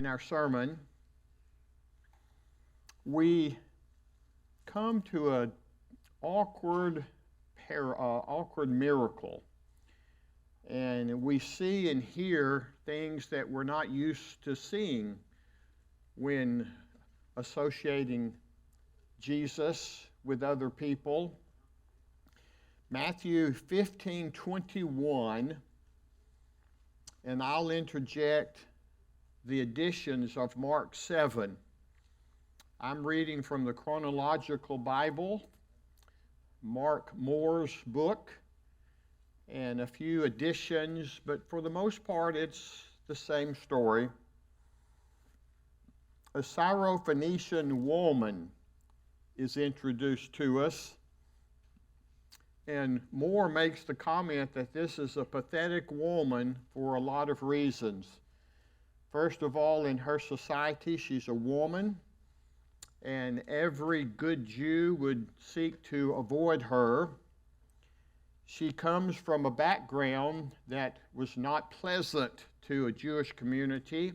In our sermon, we come to an awkward miracle, and we see and hear things that we're not used to seeing when associating Jesus with other people. Matthew 15:21, and I'll interject the additions of Mark 7. I'm reading from the Chronological Bible, Mark Moore's book, and a few additions, but for the most part it's the same story. A Syrophoenician woman is introduced to us, and Moore makes the comment that this is a pathetic woman for a lot of reasons. First of all, in her society, she's a woman, and every good Jew would seek to avoid her. She comes from a background that was not pleasant to a Jewish community.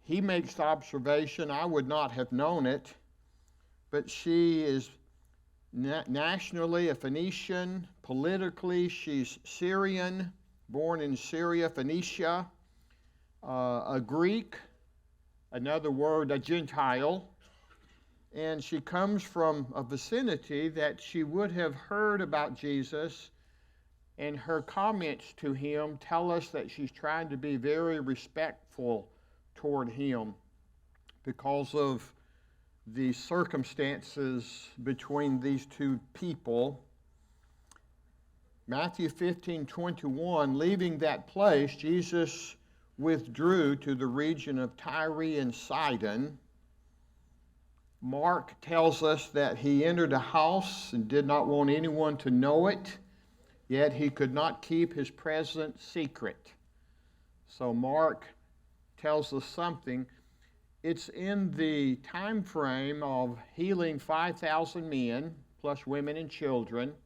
He makes the observation, I would not have known it, but she is nationally a Phoenician. Politically, she's Syrian, born in Syria, Phoenicia. A Greek, another word, a Gentile, and she comes from a vicinity that she would have heard about Jesus, and her comments to him tell us that she's trying to be very respectful toward him because of the circumstances between these two people. Matthew 15:21, leaving that place, Jesus withdrew to the region of Tyre and Sidon. Mark tells us that he entered a house and did not want anyone to know it, yet he could not keep his presence secret. So Mark tells us something. It's in the time frame of healing 5,000 men, plus women and children.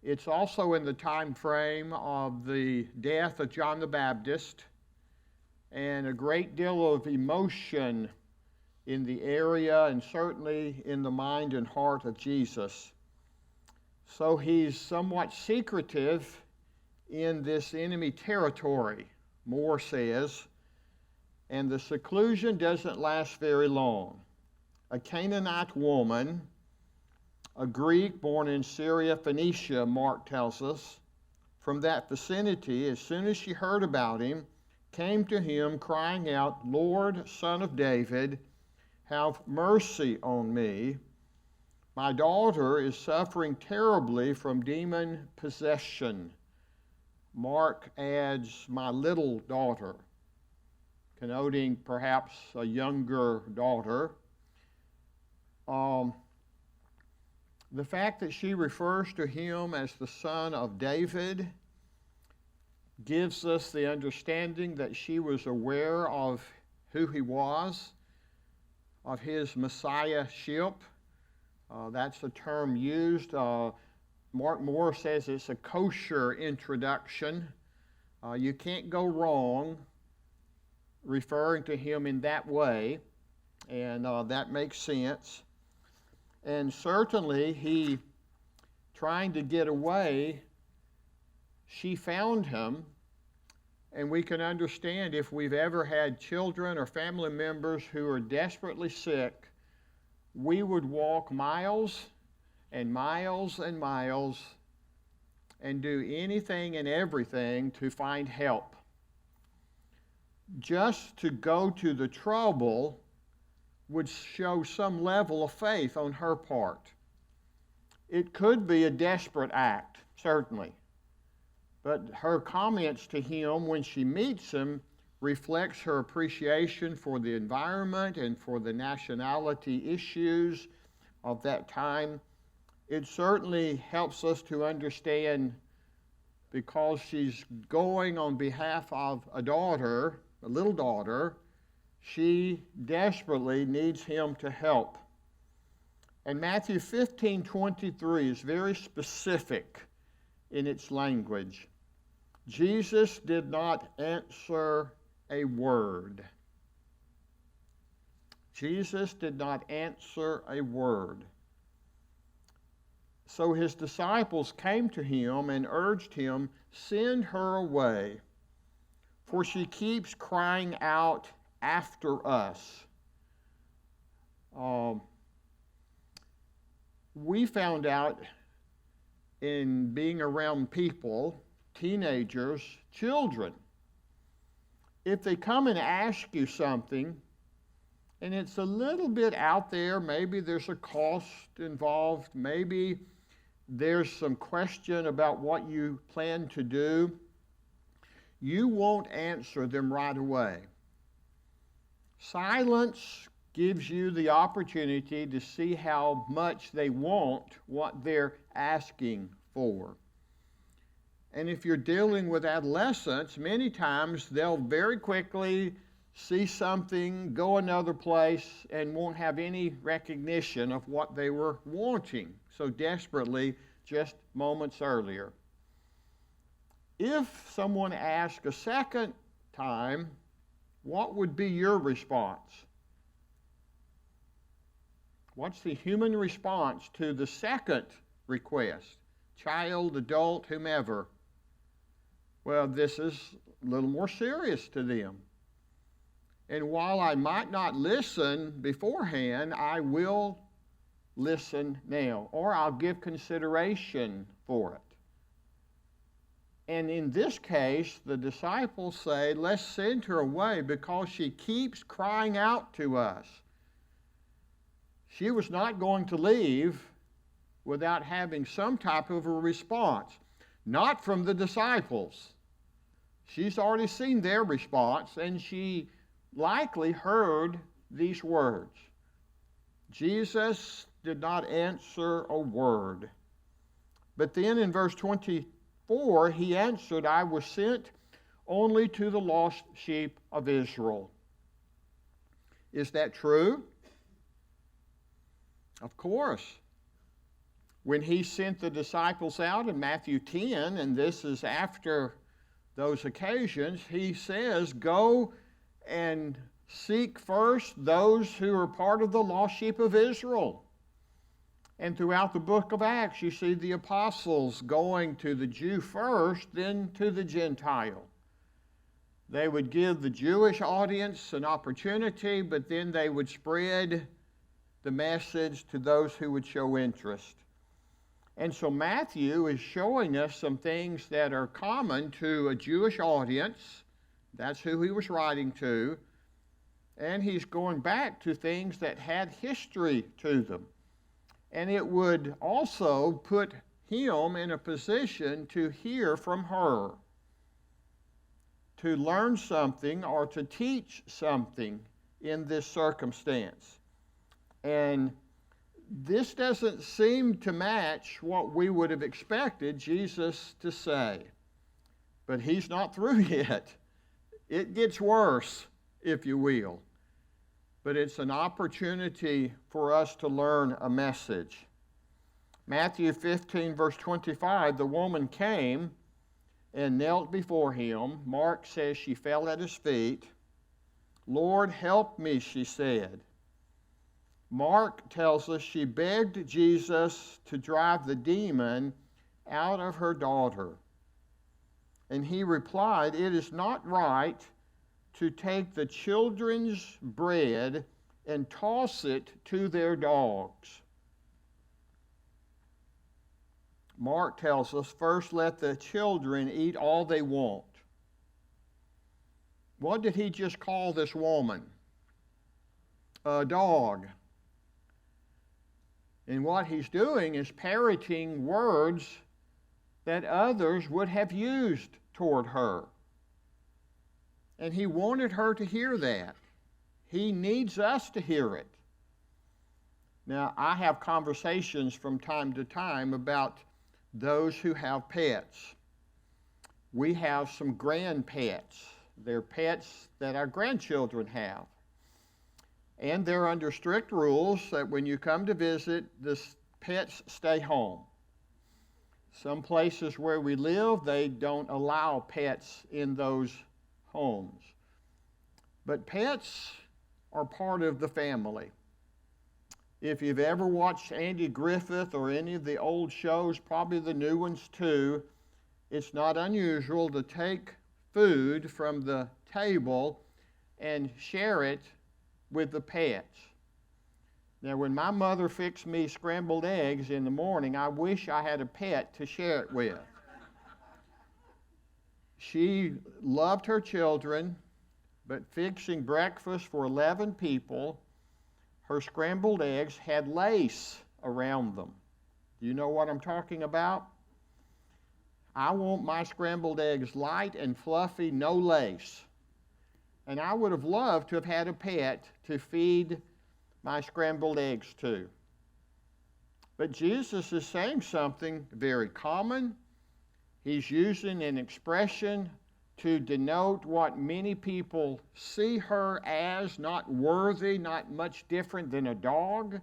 It's also in the time frame of the death of John the Baptist, and a great deal of emotion in the area and certainly in the mind and heart of Jesus. So he's somewhat secretive in this enemy territory, Moore says, and the seclusion doesn't last very long. A Canaanite woman, a Greek born in Syria, Phoenicia, Mark tells us, from that vicinity, as soon as she heard about him, came to him crying out, Lord, Son of David, have mercy on me. My daughter is suffering terribly from demon possession. Mark adds, my little daughter, connoting perhaps a younger daughter. The fact that she refers to him as the son of David gives us the understanding that she was aware of who he was, of his messiahship. That's the term used. Mark Moore says it's a kosher introduction. You can't go wrong referring to him in that way, and that makes sense. And certainly he, trying to get away, she found him, and we can understand if we've ever had children or family members who are desperately sick, we would walk miles and miles and miles and do anything and everything to find help. Just to go to the trouble would show some level of faith on her part. It could be a desperate act, certainly, but her comments to him when she meets him reflects her appreciation for the environment and for the nationality issues of that time. It certainly helps us to understand, because she's going on behalf of a daughter, a little daughter, she desperately needs him to help. And Matthew 15:23 is very specific in its language. Jesus did not answer a word. Jesus did not answer a word. So his disciples came to him and urged him, "Send her away, for she keeps crying out after us." We found out in being around people, teenagers, children, if they come and ask you something, and it's a little bit out there, maybe there's a cost involved, maybe there's some question about what you plan to do, you won't answer them right away. Silence gives you the opportunity to see how much they want what they're asking for. And if you're dealing with adolescents, many times they'll very quickly see something, go another place, and won't have any recognition of what they were wanting so desperately just moments earlier. If someone asked a second time, what would be your response? What's the human response to the second request? Child, adult, whomever. Well, this is a little more serious to them. And while I might not listen beforehand, I will listen now, or I'll give consideration for it. And in this case, the disciples say, "Let's send her away because she keeps crying out to us." She was not going to leave without having some type of a response, not from the disciples. She's already seen their response, and she likely heard these words. Jesus did not answer a word. But then in verse 24, he answered, "I was sent only to the lost sheep of Israel." Is that true? Of course. When he sent the disciples out in Matthew 10, and this is after those occasions, he says, "Go and seek first those who are part of the lost sheep of Israel." And throughout the book of Acts, you see the apostles going to the Jew first, then to the Gentile. They would give the Jewish audience an opportunity, but then they would spread the message to those who would show interest. And so Matthew is showing us some things that are common to a Jewish audience. That's who he was writing to. And he's going back to things that had history to them. And it would also put him in a position to hear from her, to learn something or to teach something in this circumstance. And this doesn't seem to match what we would have expected Jesus to say. But he's not through yet. It gets worse, if you will. But it's an opportunity for us to learn a message. Matthew 15, verse 25, the woman came and knelt before him. Mark says she fell at his feet. "Lord, help me," she said. Mark tells us she begged Jesus to drive the demon out of her daughter. And he replied, "It is not right to take the children's bread and toss it to their dogs." Mark tells us, first let the children eat all they want. What did he just call this woman? A dog. And what he's doing is parroting words that others would have used toward her. And he wanted her to hear that. He needs us to hear it. Now, I have conversations from time to time about those who have pets. We have some grandpets. They're pets that our grandchildren have. And they're under strict rules that when you come to visit, the pets stay home. Some places where we live, they don't allow pets in those homes. But pets are part of the family. If you've ever watched Andy Griffith or any of the old shows, probably the new ones too, it's not unusual to take food from the table and share it with the pets. Now, when my mother fixed me scrambled eggs in the morning, I wish I had a pet to share it with. She loved her children, but fixing breakfast for 11 people, her scrambled eggs had lace around them. Do you know what I'm talking about? I want my scrambled eggs light and fluffy, no lace. And I would have loved to have had a pet to feed my scrambled eggs to. But Jesus is saying something very common. He's using an expression to denote what many people see her as, not worthy, not much different than a dog.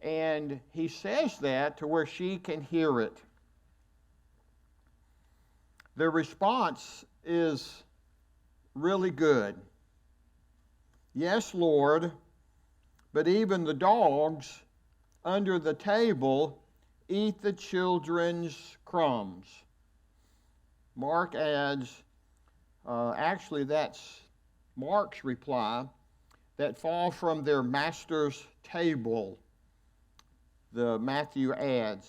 And he says that to where she can hear it. The response is really good. Yes, Lord, but even the dogs under the table eat the children's crumbs. Mark adds, actually that's Mark's reply, that fall from their master's table. The Matthew adds,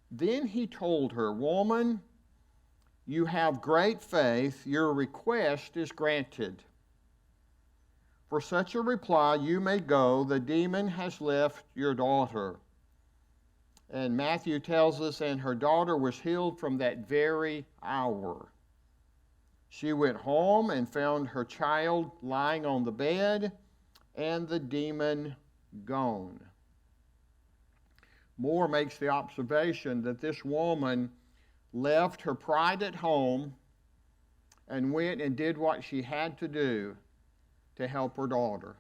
then he told her, woman, you have great faith, your request is granted. For such a reply you may go, the demon has left your daughter. And Matthew tells us, and her daughter was healed from that very hour. She went home and found her child lying on the bed and the demon gone. Moore makes the observation that this woman left her pride at home and went and did what she had to do to help her daughter.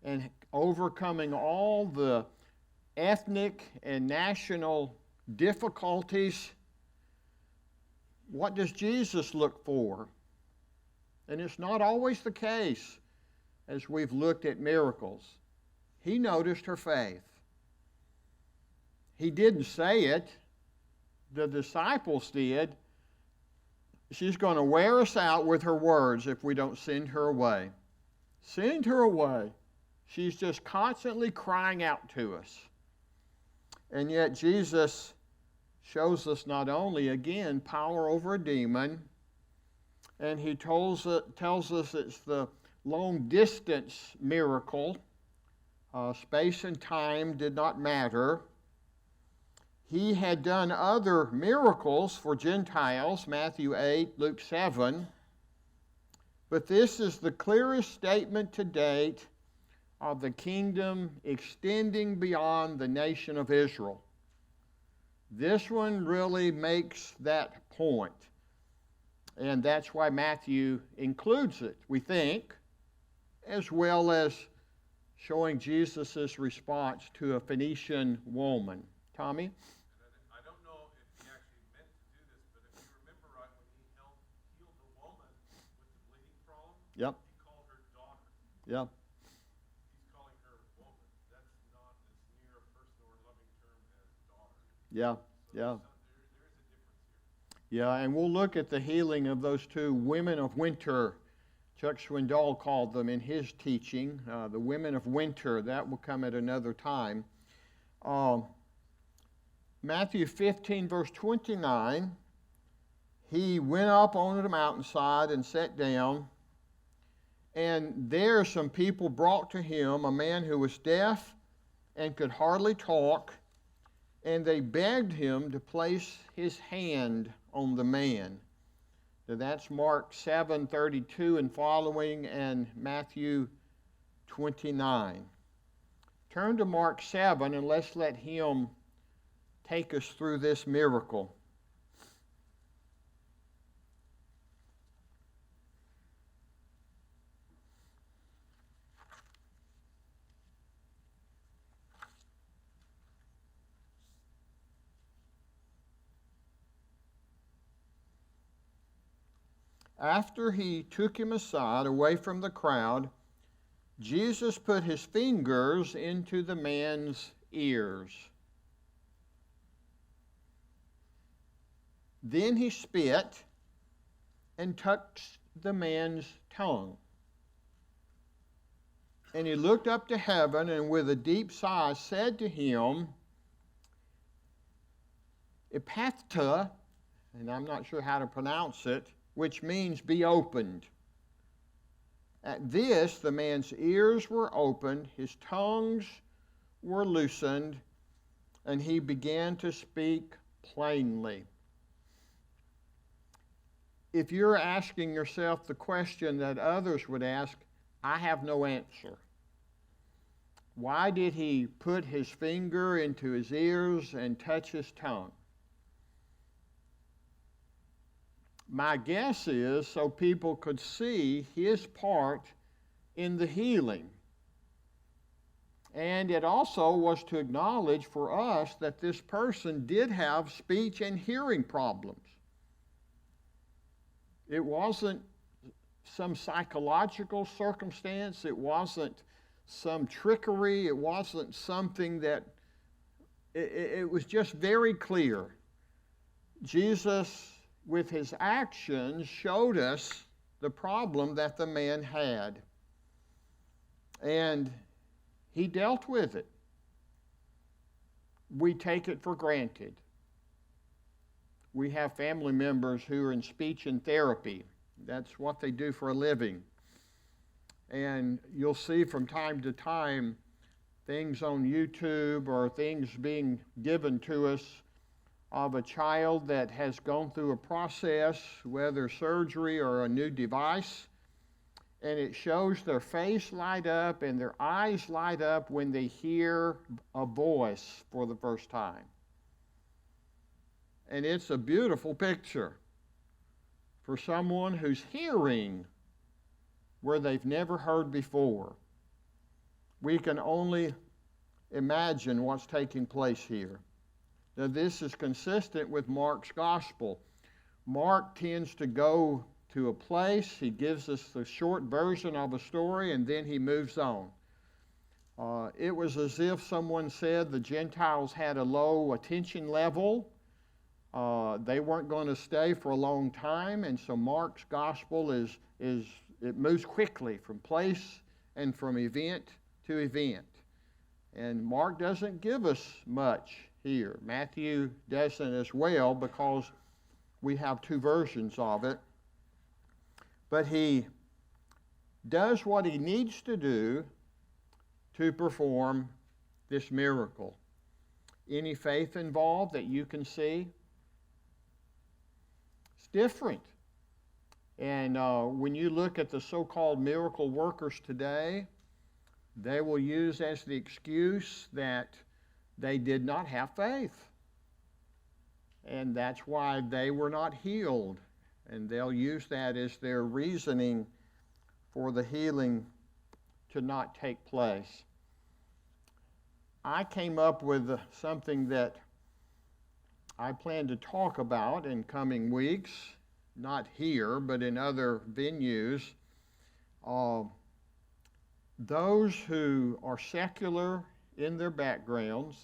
And overcoming all the ethnic and national difficulties, what does Jesus look for? And it's not always the case as we've looked at miracles. He noticed her faith. He didn't say it. The disciples did. She's going to wear us out with her words if we don't send her away. Send her away. She's just constantly crying out to us. And yet Jesus shows us not only, again, power over a demon, and he tells us it's the long-distance miracle. Space and time did not matter. He had done other miracles for Gentiles, Matthew 8, Luke 7. But this is the clearest statement to date of the kingdom extending beyond the nation of Israel. This one really makes that point. And that's why Matthew includes it, we think, as well as showing Jesus' response to a Phoenician woman. Tommy? Yep. He called her daughter. Yep. He's calling her woman. That's not as near a personal or loving term as daughter. Yeah, So yeah. there is a difference here. Yeah, and we'll look at the healing of those two women of winter. Chuck Swindoll called them in his teaching, the women of winter. That will come at another time. Matthew 15, verse 29, he went up on the mountainside and sat down. And there some people brought to him a man who was deaf and could hardly talk, and they begged him to place his hand on the man. So that's Mark 7:32 and following, and Matthew 29. Turn to Mark 7 and let's let him take us through this miracle. After he took him aside, away from the crowd, Jesus put his fingers into the man's ears. Then he spit and touched the man's tongue. And he looked up to heaven and with a deep sigh said to him, Ephphatha, and I'm not sure how to pronounce it, which means be opened. At this, the man's ears were opened, his tongues were loosened, and he began to speak plainly. If you're asking yourself the question that others would ask, I have no answer. Why did he put his finger into his ears and touch his tongue? My guess is so people could see his part in the healing. And it also was to acknowledge for us that this person did have speech and hearing problems. It wasn't some psychological circumstance. It wasn't some trickery. It wasn't something that, it was just very clear. Jesus, with his actions, showed us the problem that the man had. And he dealt with it. We take it for granted. We have family members who are in speech and therapy. That's what they do for a living. And you'll see from time to time things on YouTube or things being given to us of a child that has gone through a process, whether surgery or a new device, and it shows their face light up and their eyes light up when they hear a voice for the first time. And it's a beautiful picture for someone who's hearing where they've never heard before. We can only imagine what's taking place here. Now, this is consistent with Mark's gospel. Mark tends to go to a place, he gives us the short version of a story, and then he moves on. It was as if someone said the Gentiles had a low attention level. They weren't going to stay for a long time, and so Mark's gospel it moves quickly from place and from event to event. And Mark doesn't give us much here. Matthew doesn't as well because we have two versions of it. But he does what he needs to do to perform this miracle. Any faith involved that you can see? It's different. And when you look at the so-called miracle workers today, they will use as the excuse that they did not have faith. And that's why they were not healed. And they'll use that as their reasoning for the healing to not take place. I came up with something that I plan to talk about in coming weeks, not here, but in other venues. Those who are secular in their backgrounds,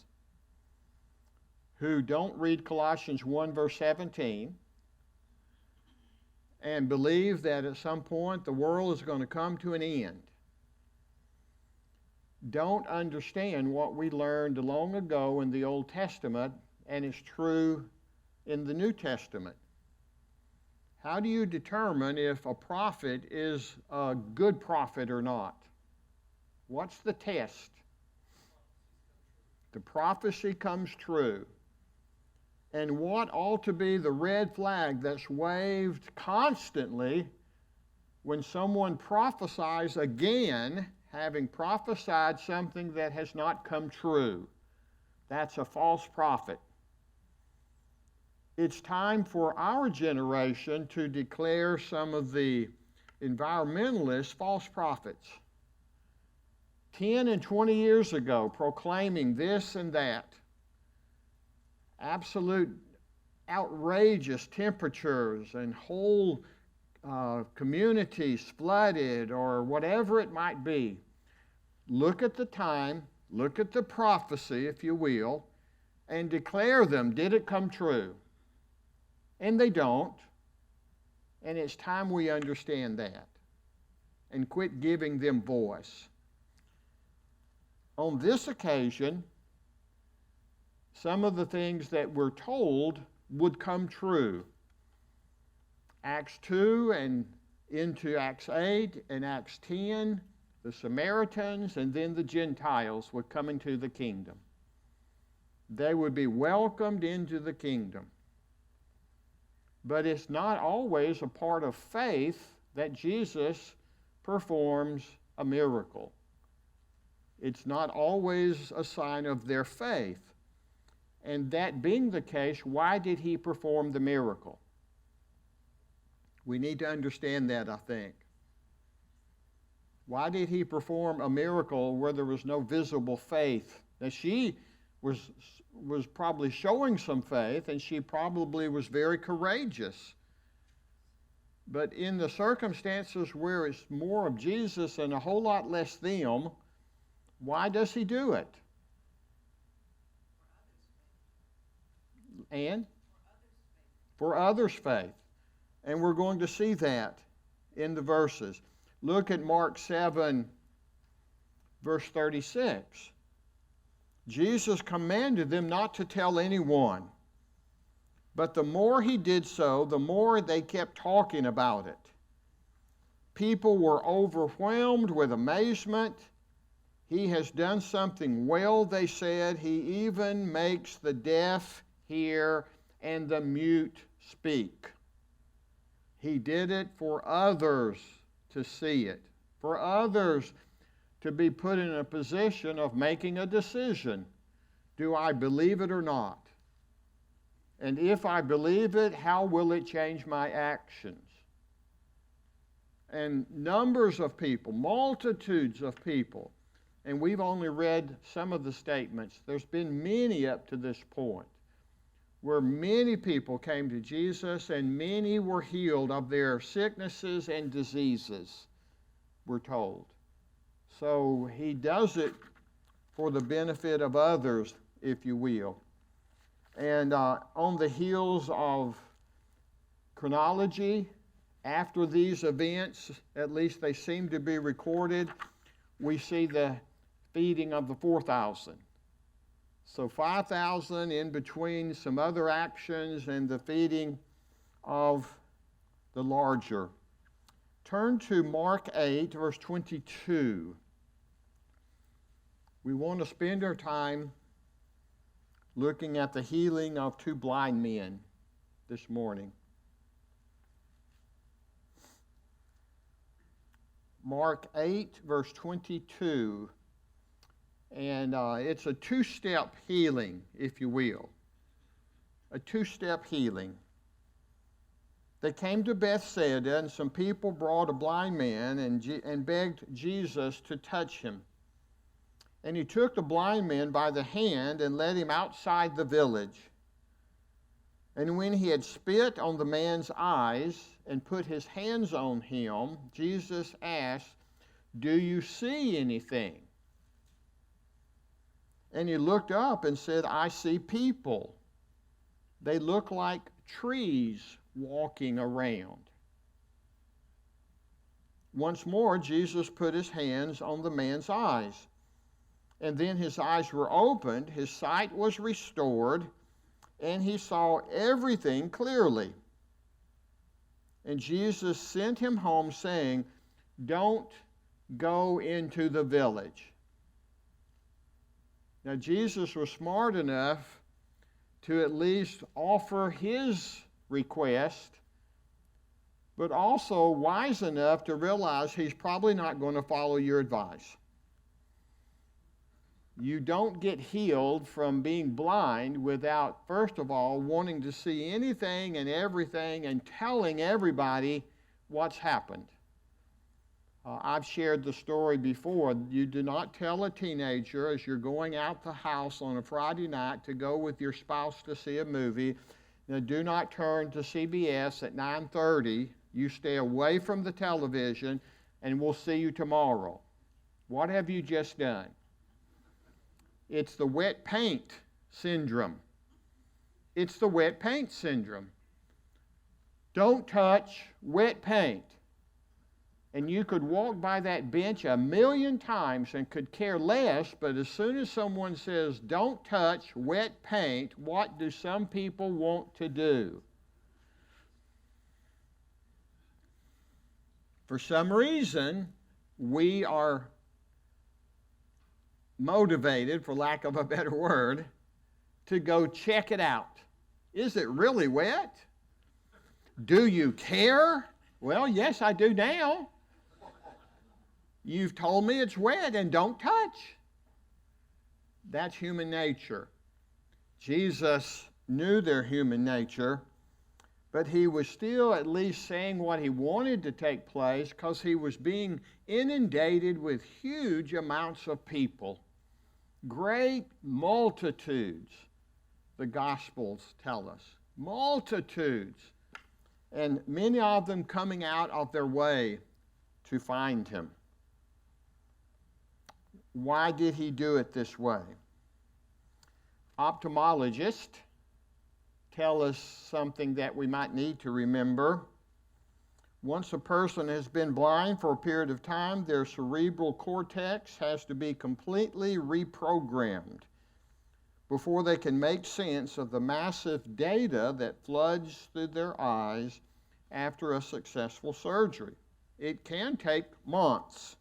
who don't read Colossians 1 verse 17, and believe that at some point the world is going to come to an end, don't understand what we learned long ago in the Old Testament and is true in the New Testament. How do you determine if a prophet is a good prophet or not? What's the test? The prophecy comes true. And what ought to be the red flag that's waved constantly when someone prophesies again, having prophesied something that has not come true? That's a false prophet. It's time for our generation to declare some of the environmentalists false prophets. 10 and 20 years ago, proclaiming this and that. Absolute outrageous temperatures and whole communities flooded or whatever it might be. Look at the time, look at the prophecy, if you will, and declare them. Did it come true? And they don't. And it's time we understand that and quit giving them voice. On this occasion, some of the things that we're told would come true. Acts 2 and into Acts 8 and Acts 10, the Samaritans and then the Gentiles would come into the kingdom. They would be welcomed into the kingdom. But it's not always a part of faith that Jesus performs a miracle. It's not always a sign of their faith. And that being the case, why did he perform the miracle? We need to understand that, I think. Why did he perform a miracle where there was no visible faith? Now, she was probably showing some faith, and she probably was very courageous. But in the circumstances where it's more of Jesus and a whole lot less them, why does he do it? And? For others' faith. And we're going to see that in the verses. Look at Mark 7, verse 36. Jesus commanded them not to tell anyone. But the more he did so, the more they kept talking about it. People were overwhelmed with amazement. He has done something well, they said. He even makes the deaf hear and the mute speak. He did it for others to see it, for others to be put in a position of making a decision. Do I believe it or not? And if I believe it, how will it change my actions? And numbers of people, multitudes of people, and we've only read some of the statements. There's been many up to this point, where many people came to Jesus and many were healed of their sicknesses and diseases, we're told. So he does it for the benefit of others, if you will. And on the heels of chronology, after these events, at least they seem to be recorded, we see the feeding of the 4,000. So 5,000 in between some other actions and the feeding of the larger. Turn to Mark 8, verse 22. We want to spend our time looking at the healing of 2 blind men this morning. Mark 8, verse 22. And it's a 2-step healing, if you will. A 2-step healing. They came to Bethsaida, and some people brought a blind man and begged Jesus to touch him. And he took the blind man by the hand and led him outside the village. And when he had spit on the man's eyes and put his hands on him, Jesus asked, "Do you see anything?" And he looked up and said, "I see people. They look like trees walking around." Once more, Jesus put his hands on the man's eyes. And then his eyes were opened, his sight was restored, and he saw everything clearly. And Jesus sent him home, saying, "Don't go into the village." Now, Jesus was smart enough to at least offer his request, but also wise enough to realize he's probably not going to follow your advice. You don't get healed from being blind without, first of all, wanting to see anything and everything and telling everybody what's happened. I've shared the story before. You do not tell a teenager as you're going out the house on a Friday night to go with your spouse to see a movie. Now, do not turn to CBS at 9:30. You stay away from the television, and we'll see you tomorrow. What have you just done? It's the wet paint syndrome. It's the wet paint syndrome. Don't touch wet paint. And you could walk by that bench 1,000,000 times and could care less, but as soon as someone says, don't touch wet paint, what do some people want to do? For some reason, we are motivated, for lack of a better word, to go check it out. Is it really wet? Do you care? Well, yes, I do now. You've told me it's wet and don't touch. That's human nature. Jesus knew their human nature, but he was still at least saying what he wanted to take place because he was being inundated with huge amounts of people. Great multitudes, the Gospels tell us. Multitudes. And many of them coming out of their way to find him. Why did he do it this way? Ophthalmologists tell us something that we might need to remember. Once a person has been blind for a period of time, their cerebral cortex has to be completely reprogrammed before they can make sense of the massive data that floods through their eyes after a successful surgery. It can take months.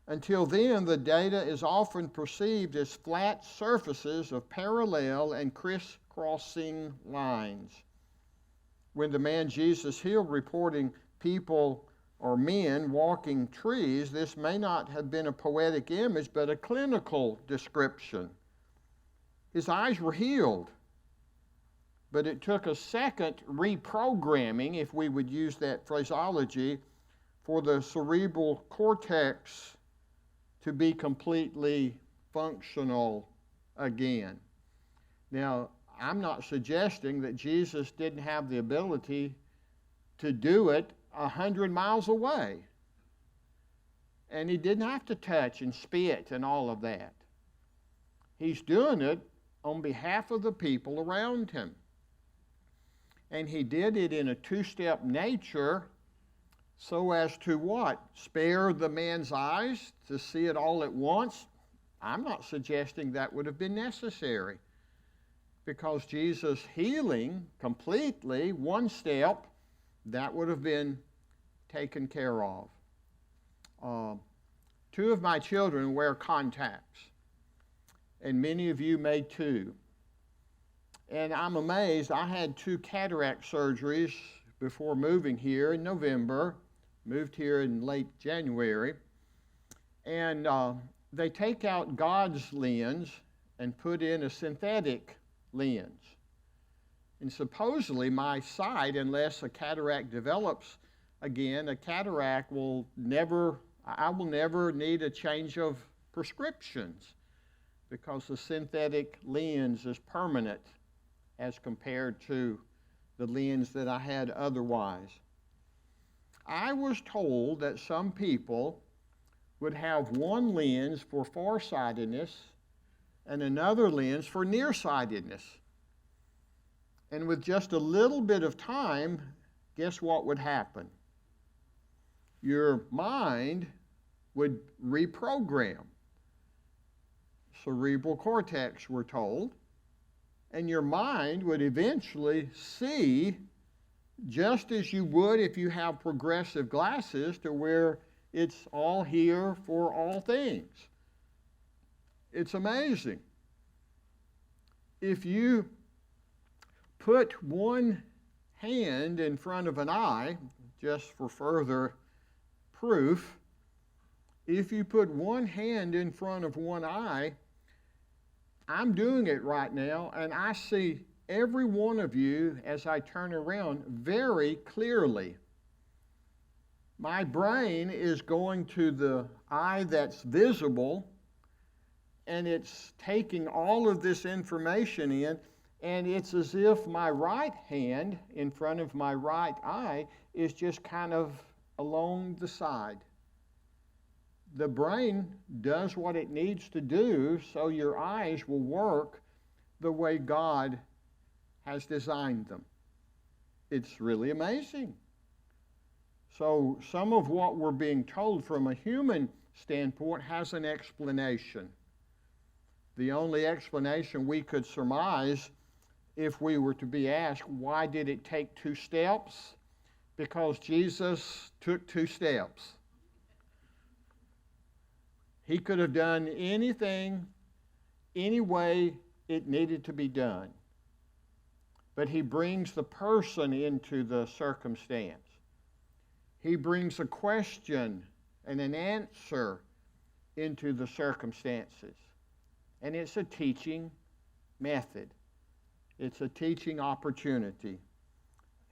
Until then, the data is often perceived as flat surfaces of parallel and crisscrossing lines. When the man Jesus healed reporting people or men walking trees, this may not have been a poetic image, but a clinical description. His eyes were healed, but it took a second reprogramming, if we would use that phraseology, for the cerebral cortex to be completely functional again. Now, I'm not suggesting that Jesus didn't have the ability to do it 100 miles away. And he didn't have to touch and spit and all of that. He's doing it on behalf of the people around him. And he did it in a two-step nature so as to what? Spare the man's eyes to see it all at once? I'm not suggesting that would have been necessary, because Jesus healing completely, one step, that would have been taken care of. Two of my children wear contacts, and many of you may too. And I'm amazed. I had 2 cataract surgeries before moving here in November. Moved here in late January. And they take out God's lens and put in a synthetic lens. And supposedly my sight, unless a cataract develops again, a cataract I will never need a change of prescriptions, because the synthetic lens is permanent as compared to the lens that I had otherwise. I was told that some people would have one lens for farsightedness and another lens for nearsightedness. And with just a little bit of time, guess what would happen? Your mind would reprogram. Cerebral cortex, we're told, and your mind would eventually see just as you would if you have progressive glasses, to where it's all here for all things. It's amazing. If you put one hand in front of an eye, just for further proof, if you put one hand in front of one eye, I'm doing it right now, and I see every one of you as I turn around very clearly. My brain is going to the eye that's visible, and it's taking all of this information in, And it's as if my right hand in front of my right eye is just kind of along the side. The brain does what it needs to do so your eyes will work the way God has designed them. It's really amazing. So some of what we're being told from a human standpoint has an explanation. The only explanation we could surmise if we were to be asked, why did it take 2 steps? Because Jesus took 2 steps. He could have done anything, any way it needed to be done. But he brings the person into the circumstance. He brings a question and an answer into the circumstances. And it's a teaching method. It's a teaching opportunity.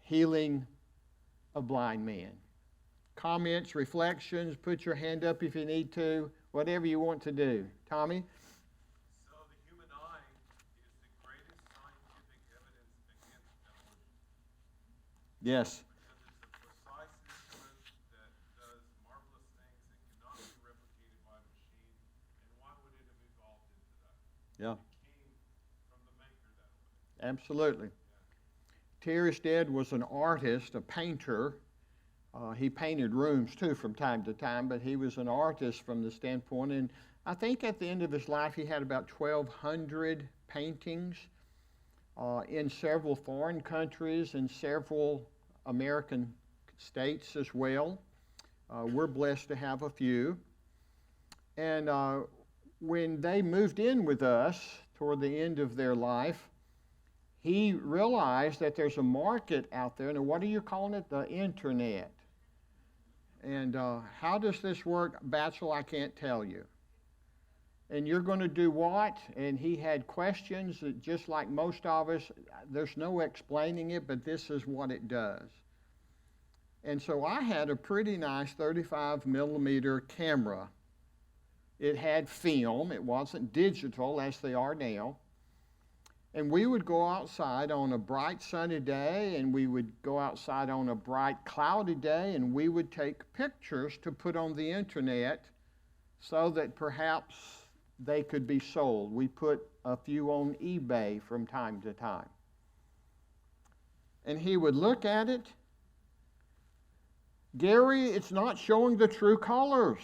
Healing a blind man. Comments, reflections, put your hand up if you need to, whatever you want to do. Tommy? So the human eye is the greatest scientific evidence against evolution. Yes. Because it's a precise instrument that does marvelous things that cannot be replicated by a machine. And why would it have evolved into that? Yeah. It came from the maker that way. Absolutely. Terry Stead was an artist, a painter. He painted rooms too from time to time, but he was an artist from the standpoint. And I think at the end of his life, he had about 1,200 paintings in several foreign countries and several American states as well. We're blessed to have a few. And when they moved in with us toward the end of their life, he realized that there's a market out there. Now, what are you calling it? The internet. And how does this work? Batchel, I can't tell you. And you're going to do what? And he had questions that, just like most of us, there's no explaining it, but this is what it does. And so I had a pretty nice 35 millimeter camera. It had film. It wasn't digital as they are now. And we would go outside on a bright sunny day, and we would go outside on a bright cloudy day, and we would take pictures to put on the internet so that perhaps they could be sold. We put a few on eBay from time to time. And he would look at it. Gary, it's not showing the true colors.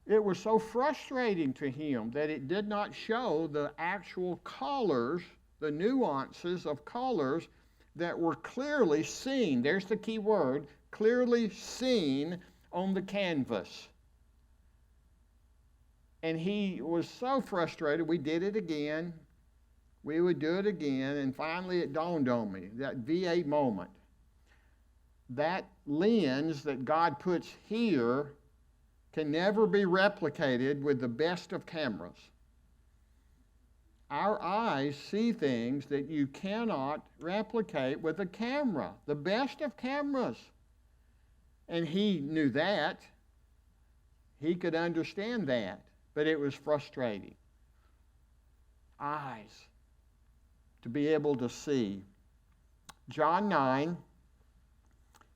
It was so frustrating to him that it did not show the actual colors, the nuances of colors that were clearly seen. There's the key word, clearly seen on the canvas. And he was so frustrated. We did it again. We would do it again. And finally it dawned on me, that V8 moment. That lens that God puts here can never be replicated with the best of cameras. Our eyes see things that you cannot replicate with a camera, the best of cameras. And he knew that. He could understand that, but it was frustrating. Eyes, to be able to see. John 9,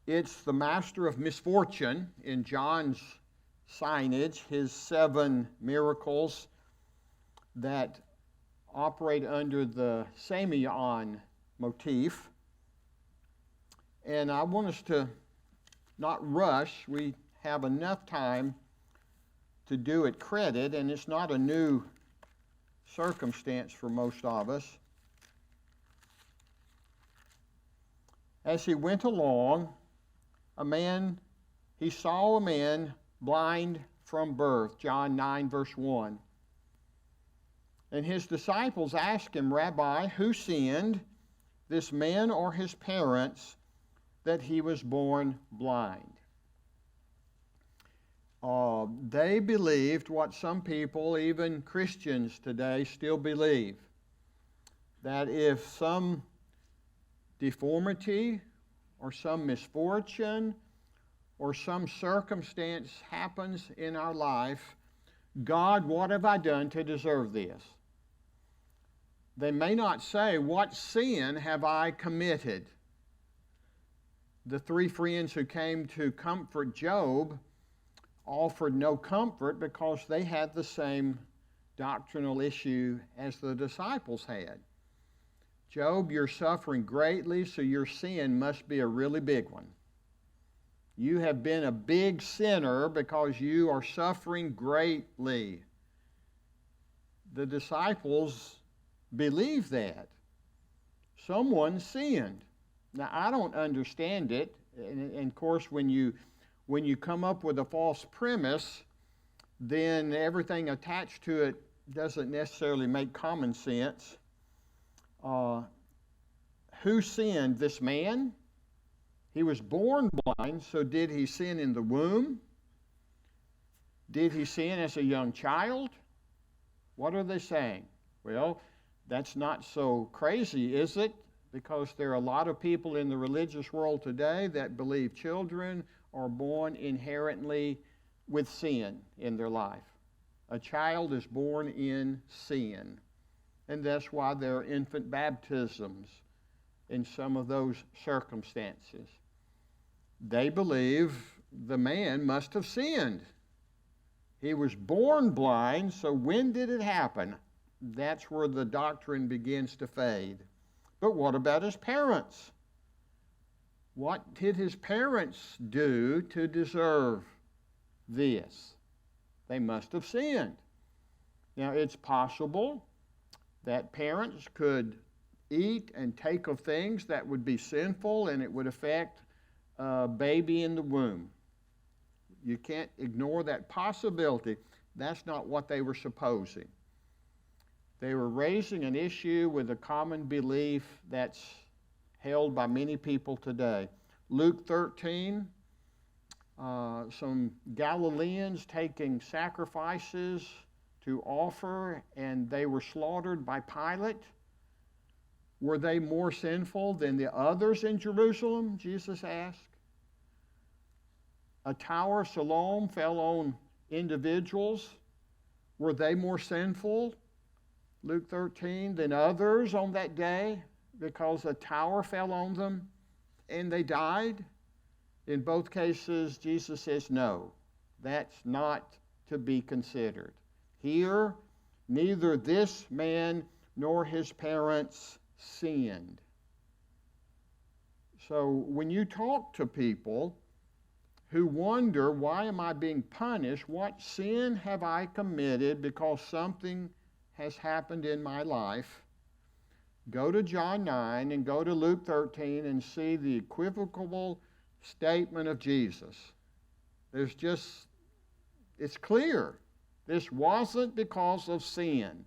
it's the master of misfortune in John's signage, his 7 miracles that operate under the Semyon motif. And I want us to not rush. We have enough time to do it credit, and it's not a new circumstance for most of us. As he went along, he saw a man blind from birth, John 9, verse 1. And his disciples asked him, Rabbi, who sinned, this man or his parents, that he was born blind? They believed what some people, even Christians today, still believe, that if some deformity or some misfortune or some circumstance happens in our life, God, what have I done to deserve this? They may not say, "What sin have I committed?" The three friends who came to comfort Job offered no comfort because they had the same doctrinal issue as the disciples had. Job, you're suffering greatly, so your sin must be a really big one. You have been a big sinner because you are suffering greatly. The disciples believed that. Someone sinned. Now, I don't understand it. And of course, when you come up with a false premise, then everything attached to it doesn't necessarily make common sense. Who sinned? This man? He was born blind, so did he sin in the womb? Did he sin as a young child? What are they saying? Well, that's not so crazy, is it? Because there are a lot of people in the religious world today that believe children are born inherently with sin in their life. A child is born in sin. And that's why there are infant baptisms in some of those circumstances. They believe the man must have sinned. He was born blind, so when did it happen? That's where the doctrine begins to fade. But what about his parents? What did his parents do to deserve this? They must have sinned. Now, it's possible that parents could eat and take of things that would be sinful and it would affect a baby in the womb. You can't ignore that possibility. That's not what they were supposing. They were raising an issue with a common belief that's held by many people today. Luke 13, some Galileans taking sacrifices to offer, and they were slaughtered by Pilate. Were they more sinful than the others in Jerusalem? Jesus asked. A tower of Siloam fell on individuals. Were they more sinful, Luke 13, than others on that day because a tower fell on them and they died? In both cases, Jesus says no. That's not to be considered. Here, neither this man nor his parents sinned. So when you talk to people who wonder, why am I being punished? What sin have I committed because something has happened in my life? Go to John 9 and go to Luke 13 and see the equivocal statement of Jesus. It's clear. This wasn't because of sin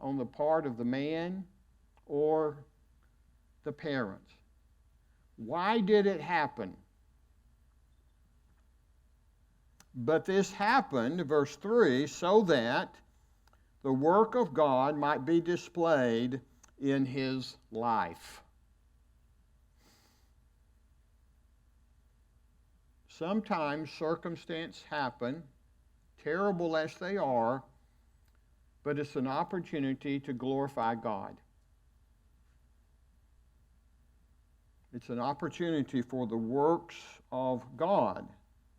on the part of the man or the parents. Why did it happen? But this happened, verse 3, so that the work of God might be displayed in his life. Sometimes circumstances happen, terrible as they are, but it's an opportunity to glorify God. It's an opportunity for the works of God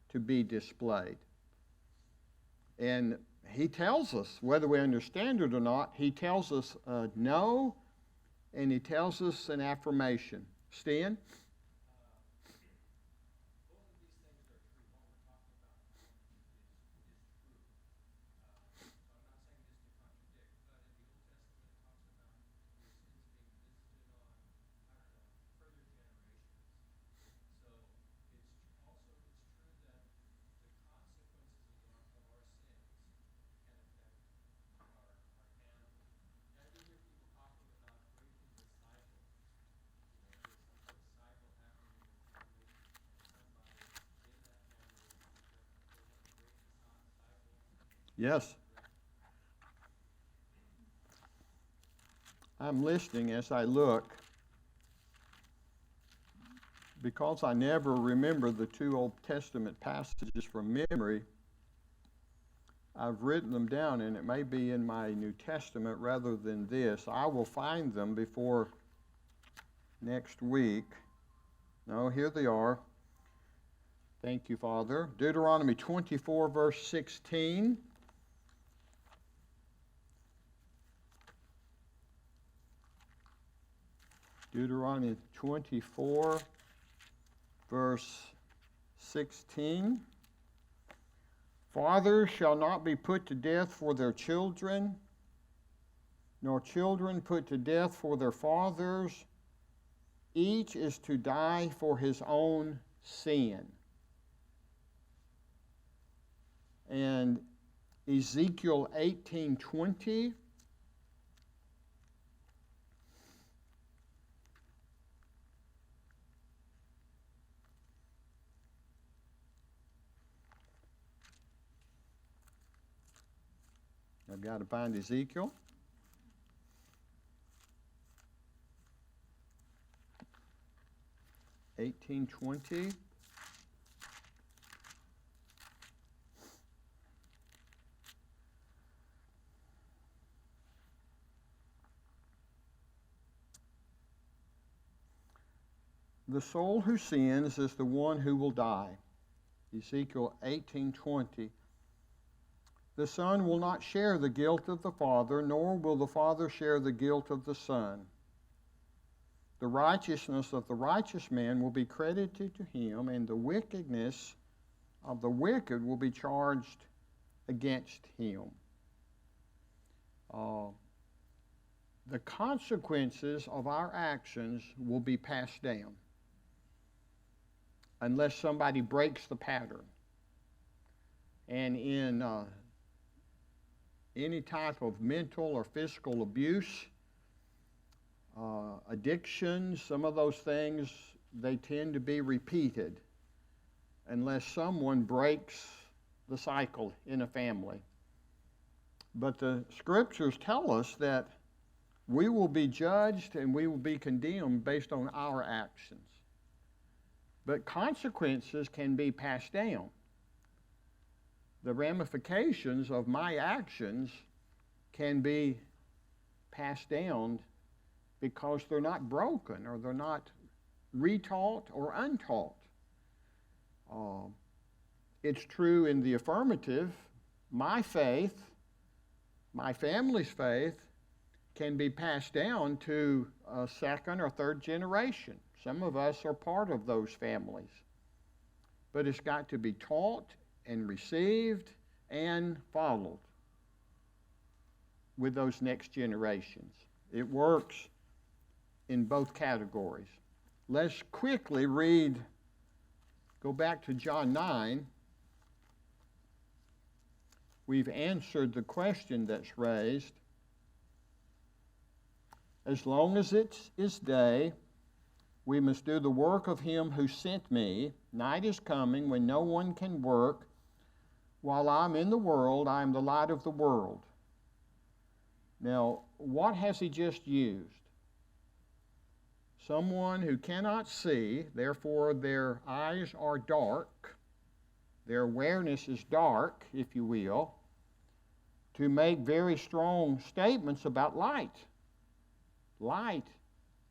to be displayed. And he tells us, whether we understand it or not, he tells us a no, and he tells us an affirmation. Stan? Yes. I'm listening as I look because I never remember the two Old Testament passages from memory. I've written them down, and it may be in my New Testament rather than this. I will find them before next week. No, here they are. Thank you, Father. Deuteronomy 24, verse 16. Deuteronomy 24, verse 16. Fathers shall not be put to death for their children, nor children put to death for their fathers. Each is to die for his own sin. And Ezekiel 18:20. I've got to find Ezekiel. $18:20. The soul who sins is the one who will die. Ezekiel 18:20. The son will not share the guilt of the father, nor will the father share the guilt of the son. The righteousness of the righteous man will be credited to him, and the wickedness of the wicked will be charged against him. The consequences of our actions will be passed down unless somebody breaks the pattern. And in any type of mental or physical abuse, addictions, some of those things, they tend to be repeated unless someone breaks the cycle in a family. But the scriptures tell us that we will be judged and we will be condemned based on our actions. But consequences can be passed down. The ramifications of my actions can be passed down because they're not broken or they're not retaught or untaught. It's true in the affirmative. My faith, my family's faith, can be passed down to a second or third generation. Some of us are part of those families. But it's got to be taught and received and followed with those next generations. It works in both categories. Let's quickly go back to John 9. We've answered the question that's raised. As long as it is day, we must do the work of him who sent me. Night is coming when no one can work. While I'm in the world, I am the light of the world. Now, what has he just used? Someone who cannot see, therefore their eyes are dark, their awareness is dark, if you will, to make very strong statements about light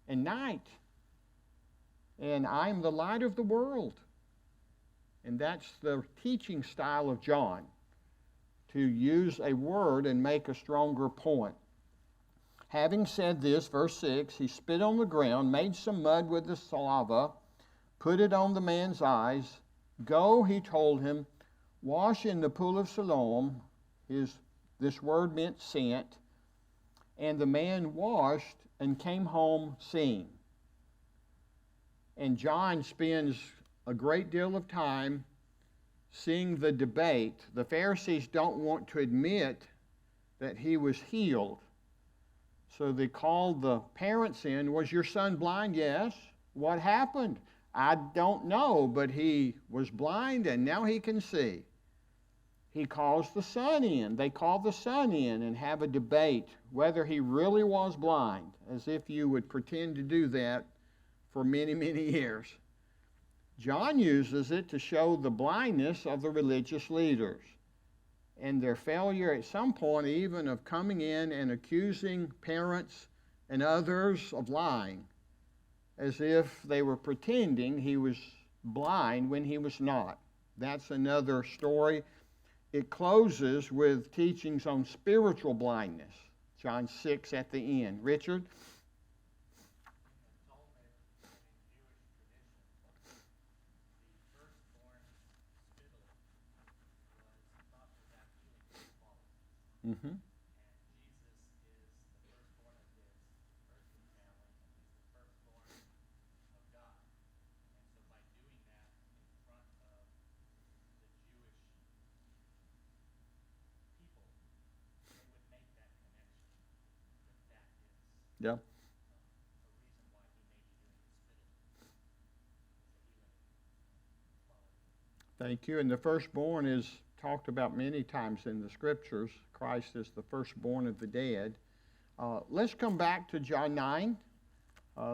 and night. And I'm the light of the world. And that's the teaching style of John, to use a word and make a stronger point. Having said this, verse 6, he spit on the ground, made some mud with the saliva, put it on the man's eyes. Go, he told him, wash in the pool of Siloam. This word meant sent. And the man washed and came home seeing. And John spends a great deal of time seeing the debate. The Pharisees don't want to admit that he was healed. So they called the parents in. Was your son blind? Yes. What happened? I don't know, but he was blind and now he can see. He calls the son in. They call the son in and have a debate whether he really was blind, as if you would pretend to do that for many, many years. John uses it to show the blindness of the religious leaders. and their failure at some point even of coming in and accusing parents and others of lying, as if they were pretending he was blind when he was not. That's another story. It closes with teachings on spiritual blindness. John 6 at the end. Richard? Mm-hmm. Yeah. Thank you. And the firstborn is talked about many times in the scriptures. Christ is the firstborn of the dead. Let's come back to John 9.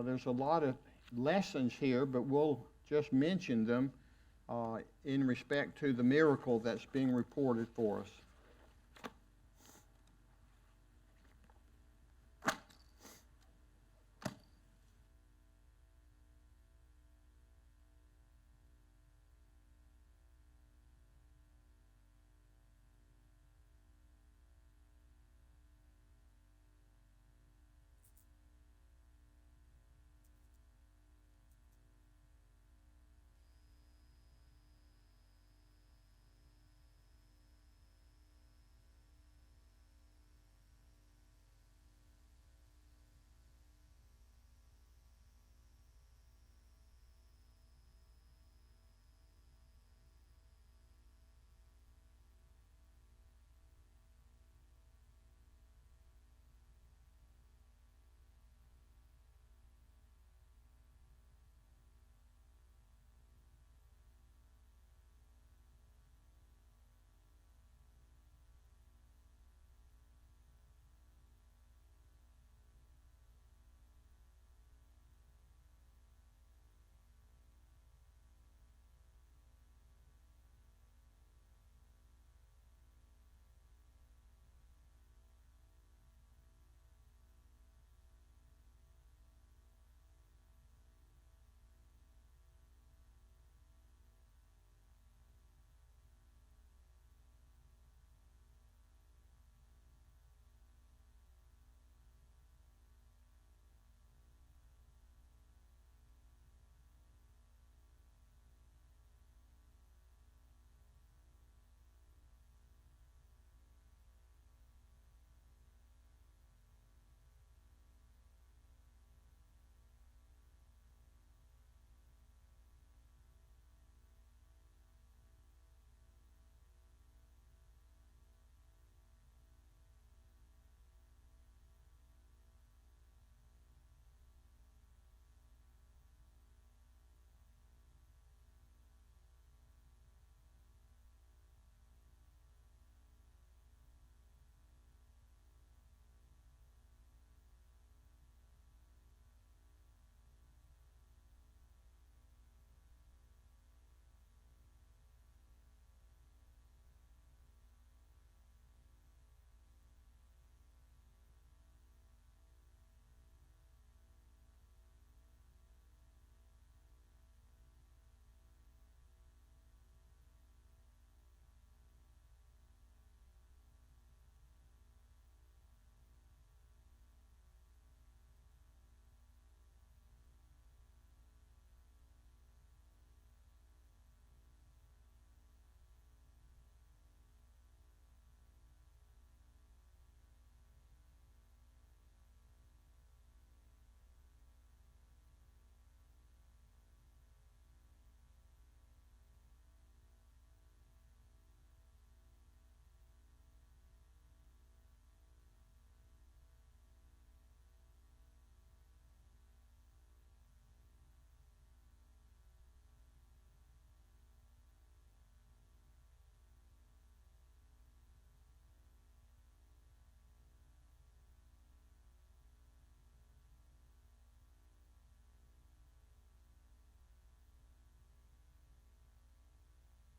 There's a lot of lessons here, but we'll just mention them in respect to the miracle that's being reported for us.